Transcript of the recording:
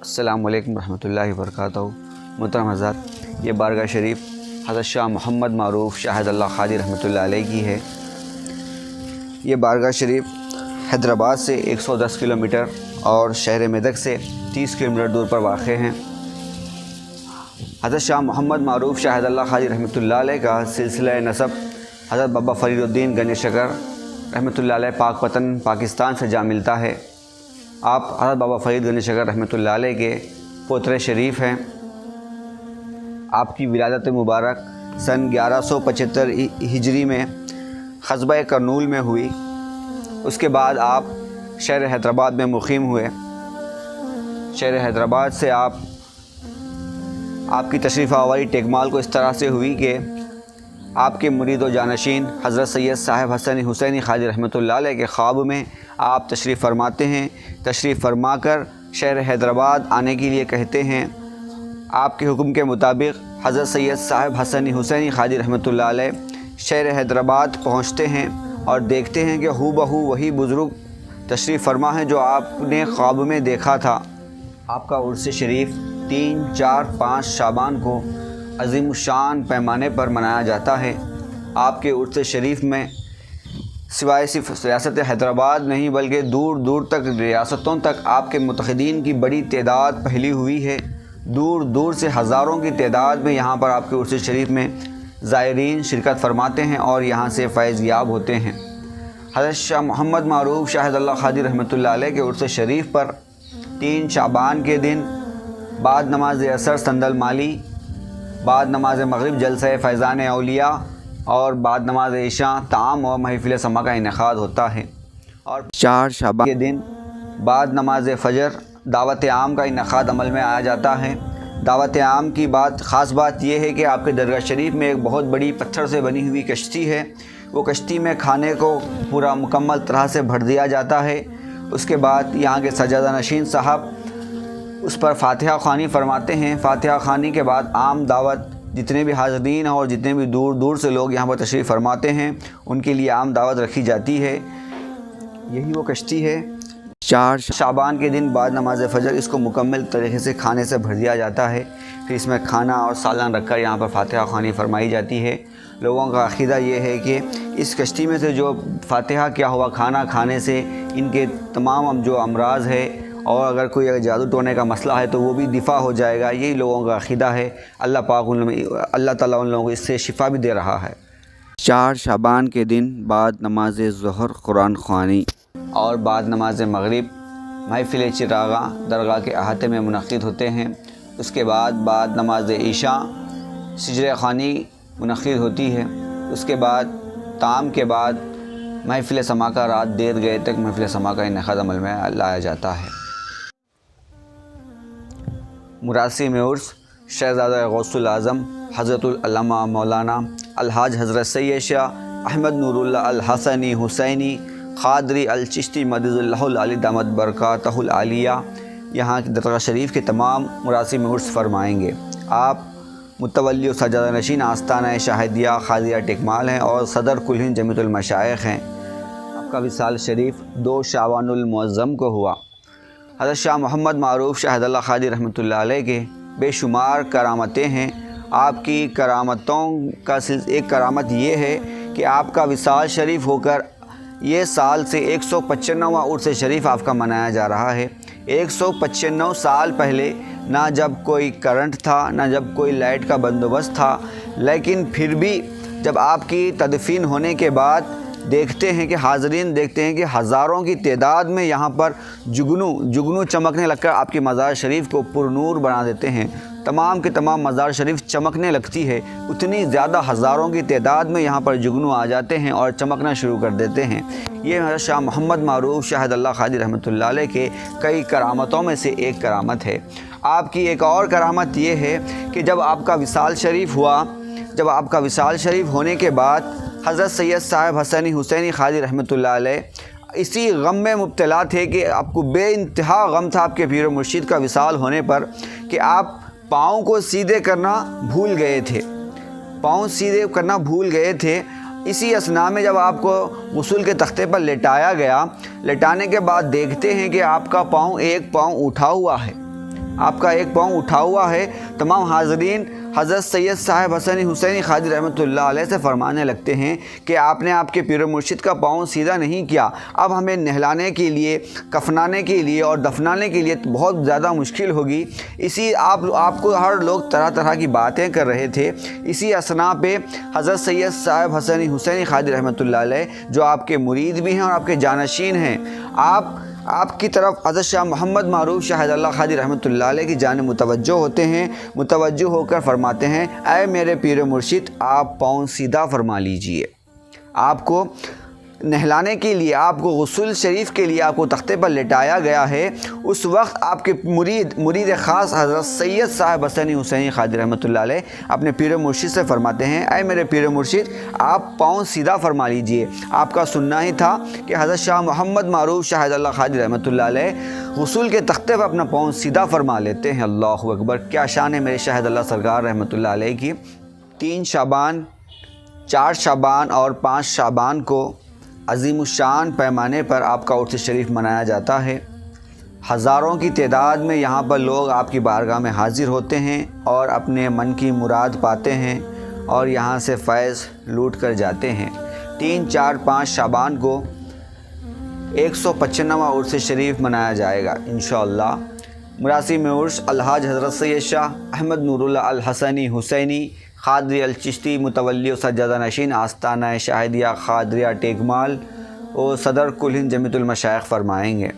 السلام علیکم ورحمۃ اللہ وبرکاتہ۔ محترم حضرات، یہ بارگاہ شریف حضرت شاہ محمد معروف شاہد اللہ قادری رحمۃ اللہ علیہ کی ہے۔ یہ بارگاہ شریف حیدرآباد سے 110 کلومیٹر اور شہر میدک سے 30 کلومیٹر دور پر واقع ہیں۔ حضرت شاہ محمد معروف شاہد اللہ قادری رحمۃ اللہ علیہ کا سلسلہ نسب حضرت بابا فرید الدین گنج شکر رحمۃ اللہ علیہ پاک وطن پاکستان سے جا ملتا ہے۔ آپ حضرت بابا فرید گنج شکر رحمۃ اللہ علیہ کے پوتر شریف ہیں۔ آپ کی ولادت مبارک سن 1175 ہجری میں قصبہ کرنول میں ہوئی۔ اس کے بعد آپ شہر حیدرآباد میں مقیم ہوئے۔ شہر حیدرآباد سے آپ کی تشریف آوری ٹیکمال کو اس طرح سے ہوئی کہ آپ کے مرید و جانشین حضرت سید صاحب حسن حسینی قادری رحمۃ اللہ علیہ کے خواب میں آپ تشریف فرماتے ہیں۔ تشریف فرما کر شہر حیدرآباد آنے کے لیے کہتے ہیں۔ آپ کے حکم کے مطابق حضرت سید صاحب حسن حسینی قادری رحمۃ اللہ علیہ شہر حیدرآباد پہنچتے ہیں اور دیکھتے ہیں کہ ہو بہو وہی بزرگ تشریف فرما ہیں جو آپ نے خواب میں دیکھا تھا۔ آپ کا عرس شریف 3، 4، 5 شعبان کو عظیم الشان پیمانے پر منایا جاتا ہے۔ آپ کے عرس شریف میں سوائے صرف ریاست حیدرآباد نہیں بلکہ دور دور تک ریاستوں تک آپ کے متحدین کی بڑی تعداد پھیلی ہوئی ہے۔ دور دور سے ہزاروں کی تعداد میں یہاں پر آپ کے عرس شریف میں زائرین شرکت فرماتے ہیں اور یہاں سے فیض یاب ہوتے ہیں۔ حضرت شاہ محمد معروف شاہد اللہ قادری رحمۃ اللہ علیہ کے عرس شریف پر 3 شعبان کے دن بعد نماز عصر سندل مالی، بعد نماز مغرب جلسہ فیضان اولیاء اور بعد نماز عشاء طعام اور محفل سما کا انعقاد ہوتا ہے، اور 4 شعبان کے دن بعد نماز فجر دعوت عام کا انعقاد عمل میں آیا جاتا ہے۔ دعوت عام کی خاص بات یہ ہے کہ آپ کے درگاہ شریف میں ایک بہت بڑی پتھر سے بنی ہوئی کشتی ہے۔ وہ کشتی میں کھانے کو پورا مکمل طرح سے بھر دیا جاتا ہے۔ اس کے بعد یہاں کے سجادہ نشین صاحب اس پر فاتحہ خوانی فرماتے ہیں۔ فاتحہ خوانی کے بعد عام دعوت جتنے بھی حاضرین اور جتنے بھی دور دور سے لوگ یہاں پر تشریف فرماتے ہیں ان کے لیے عام دعوت رکھی جاتی ہے۔ یہی وہ کشتی ہے۔ 4 شعبان کے دن بعد نماز فجر اس کو مکمل طریقے سے کھانے سے بھر دیا جاتا ہے۔ پھر اس میں کھانا اور سالن رکھ کر یہاں پر فاتحہ خوانی فرمائی جاتی ہے۔ لوگوں کا عقیدہ یہ ہے کہ اس کشتی میں سے جو فاتحہ کیا ہوا کھانا کھانے سے ان کے تمام جو امراض ہے اور اگر کوئی جادو ٹونے کا مسئلہ ہے تو وہ بھی دفاع ہو جائے گا۔ یہی لوگوں کا عقیدہ ہے۔ اللہ تعالیٰ ان لوگوں کو اس سے شفا بھی دے رہا ہے۔ 4 شعبان کے دن بعد نماز ظہر قرآن خوانی اور بعد نماز مغرب محفل چراغاں درگاہ کے احاطے میں منعقد ہوتے ہیں۔ اس کے بعد نماز عشاء سجرہ خوانی منعقد ہوتی ہے۔ اس کے بعد طعام کے بعد محفل سما کا رات دیر گئے تک محفل سما کا انعقاد عمل میں لایا جاتا ہے۔ مراسم عرس شہزادہ غوث العظم حضرت العلامہ مولانا الحاج حضرت سید شاہ احمد نور اللہ الحسنی حسینی قادری الچشتی مدد اللہ العلی دامت برکاتہ العالیہ یہاں کی درگاہ شریف کے تمام مراسم عرس فرمائیں گے۔ آپ متولی و سجادہ نشین آستانہ شاہدیہ قادریہ ٹیکمال ہیں اور صدر کل ہند جمیعۃ المشائخ ہیں۔ آپ کا وصال شریف 2 شعبان المعظم کو ہوا۔ حضرت شاہ محمد معروف شاہد اللہ قادری رحمۃ اللہ علیہ کے بے شمار کرامتیں ہیں۔ آپ کی کرامتوں کا ایک کرامت یہ ہے کہ آپ کا وصال شریف ہو کر یہ سال سے 195واں عرس شریف آپ کا منایا جا رہا ہے۔ 195 سال پہلے نہ جب کوئی کرنٹ تھا نہ جب کوئی لائٹ کا بندوبست تھا، لیکن پھر بھی جب آپ کی تدفین ہونے کے بعد دیکھتے ہیں کہ حاضرین دیکھتے ہیں کہ ہزاروں کی تعداد میں یہاں پر جگنو چمکنے لگ کر آپ کی مزار شریف کو پرنور بنا دیتے ہیں۔ تمام کے تمام مزار شریف چمکنے لگتی ہے۔ اتنی زیادہ ہزاروں کی تعداد میں یہاں پر جگنو آ جاتے ہیں اور چمکنا شروع کر دیتے ہیں۔ یہ حضرت شاہ محمد معروف شاہد اللہ قادری رحمۃ اللہ علیہ کے کئی کرامتوں میں سے ایک کرامت ہے۔ آپ کی ایک اور کرامت یہ ہے کہ جب آپ کا وصال شریف ہوا، جب آپ کا وصال شریف ہونے کے بعد حضرت سید صاحب حسنی حسینی قادری رحمۃ اللہ علیہ اسی غم میں مبتلا تھے کہ آپ کو بے انتہا غم تھا آپ کے پیر و مرشد کا وصال ہونے پر کہ آپ پاؤں کو سیدھے کرنا بھول گئے تھے۔ پاؤں سیدھے کرنا بھول گئے تھے۔ اسی اثناء میں جب آپ کو غسل کے تختے پر لٹایا گیا، لٹانے کے بعد دیکھتے ہیں کہ آپ کا ایک پاؤں اٹھا ہوا ہے۔ آپ کا ایک پاؤں اٹھا ہوا ہے۔ تمام حاضرین حضرت سید صاحب حسنی حسینی قادری رحمۃ اللہ علیہ سے فرمانے لگتے ہیں کہ آپ نے آپ کے پیر و مرشد کا پاؤں سیدھا نہیں کیا، اب ہمیں نہلانے کے لیے، کفنانے کے لیے اور دفنانے کے لیے بہت زیادہ مشکل ہوگی۔ اسی آپ کو ہر لوگ طرح طرح کی باتیں کر رہے تھے۔ اسی اثناء پہ حضرت سید صاحب حسنی حسینی قادری رحمۃ اللہ علیہ جو آپ کے مرید بھی ہیں اور آپ کے جانشین ہیں، آپ کی طرف حضرت شاہ محمد معروف شاہد اللہ قادری رحمۃ اللہ علیہ کی جانب متوجہ ہوتے ہیں، متوجہ ہو کر فرماتے ہیں، اے میرے پیر مرشد، آپ پاؤں سیدھا فرما لیجئے۔ آپ کو نہلانے کے لیے، آپ کو غسل شریف کے لیے آپ کو تختے پر لٹایا گیا ہے۔ اس وقت آپ کے مرید خاص حضرت سید صاحب حسنی حسینی قادری رحمۃ اللہ علیہ اپنے پیر مرشد سے فرماتے ہیں، اے میرے پیر مرشد، آپ پاؤں سیدھا فرما لیجئے۔ آپ کا سننا ہی تھا کہ حضرت شاہ محمد معروف شاہد اللہ قادری رحمۃ اللہ علیہ غسل کے تختے پر اپنا پاؤں سیدھا فرما لیتے ہیں۔ اللہ اکبر! کیا شان ہے میرے شاہد اللہ سرکار رحمۃ اللہ علیہ کی۔ 3 شعبان، 4 شعبان اور 5 شعبان کو عظیم الشان پیمانے پر آپ کا عرس شریف منایا جاتا ہے۔ ہزاروں کی تعداد میں یہاں پر لوگ آپ کی بارگاہ میں حاضر ہوتے ہیں اور اپنے من کی مراد پاتے ہیں اور یہاں سے فیض لوٹ کر جاتے ہیں۔ 3، 4، 5 شعبان کو 195واں عرس شریف منایا جائے گا انشاءاللہ۔ مراسم عرس الحاج حضرت سید شاہ احمد نور اللہ الحسنی حسینی قادری الچشتی متولی و سجادہ نشین آستانہ شاہدیہ قادریہ ٹیکمال اور صدر کل ہند جمیعۃ المشائخ فرمائیں گے۔